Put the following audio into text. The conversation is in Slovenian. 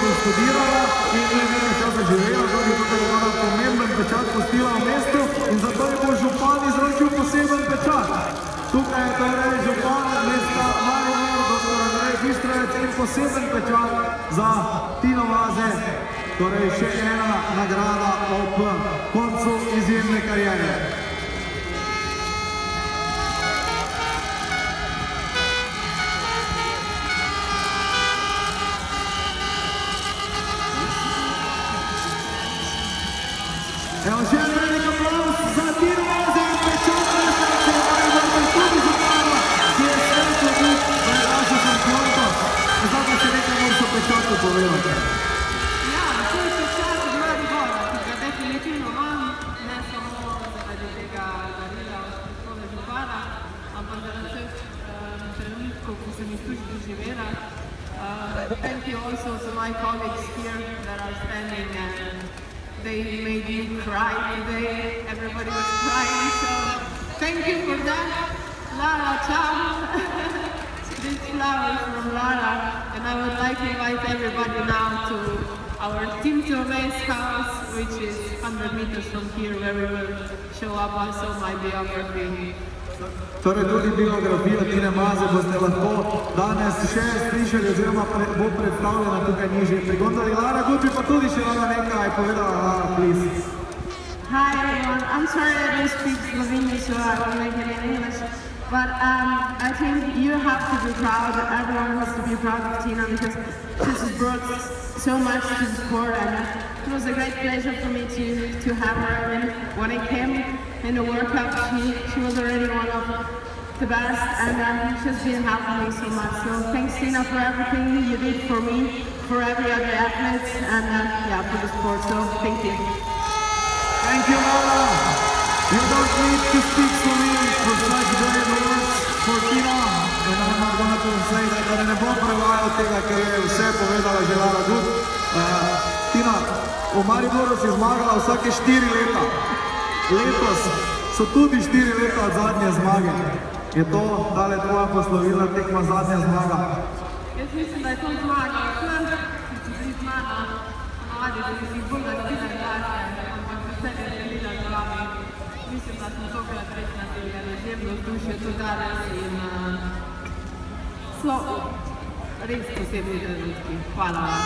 Ljubljansku študirala in je nekaj časa živela, tudi tukaj je ona pomemben pečat pustila v mestu in zato je bo župan izročil poseben pečat. Tukaj je torej župan mesta Maribor, dr. Andrej Bistrec in poseben pečat za Tino Maze, torej še ena nagrada ob koncu izjemne kariere. Evo še en velik aplauz za Tino Maze in pečat mesta Maribor in tudi župana, ki je svetlo duh v naši šampionko. Zdaj pa še nekaj moraš o pečatu povedati. Ja, to je pečat od Maribora, ki ga definitivno imam, ne samo zaradi tega darila od strokovne župana, ampak zaradi vseh trenutkov, ko sem jih tudi doživela. Thank you also to my colleagues here that are standing and they made me cry today. Everybody was crying, so thank you for that. Lara, ciao. This flower is from Lara, and I would like to invite everybody now to our Team Tourma's house, which is 100 meters from here, where we will show up also my biography. Torej tudi biografijo Tine Maze boste lahko danes še slišali oziroma bo predstavljena tukaj nižje pri gondoli. Lara Gut bi pa tudi še rada nekaj povedala. Lara, please. Hi everyone, I'm sorry I don't speak Slovenian, so I will make it in English. But I think you have to be proud, everyone has to be proud of Tina because she has brought so much to the sport, and it was a great pleasure for me to have her. And when I came in the World Cup, she was already one of the best, and she's been helping me so much. So thanks Tina for everything you did for me, for every other athlete, and yeah, for the sport. So thank you. Thank you, Lara. You don't need to speak Slovene for such great words for Tina. And I'm not going to say that, da ne bom prevajal tega, ker je vse povedala že Lara Gut. Tina, v Mariboru si zmagala vsake 4 leta. Letos so tudi 4 leta od zadnje zmage. Je to tale tvoja poslovilna tekma zadnja zmaga? Jaz mislim, da je to zmaga. Če si ti zmaga, mladi, da si bolj aktivna dače, ampak vse je delila z vami. Mislim, da smo tokrat res nadeljali izjemno vzdušje tudi danes in res posebni trenutki. Hvala vam.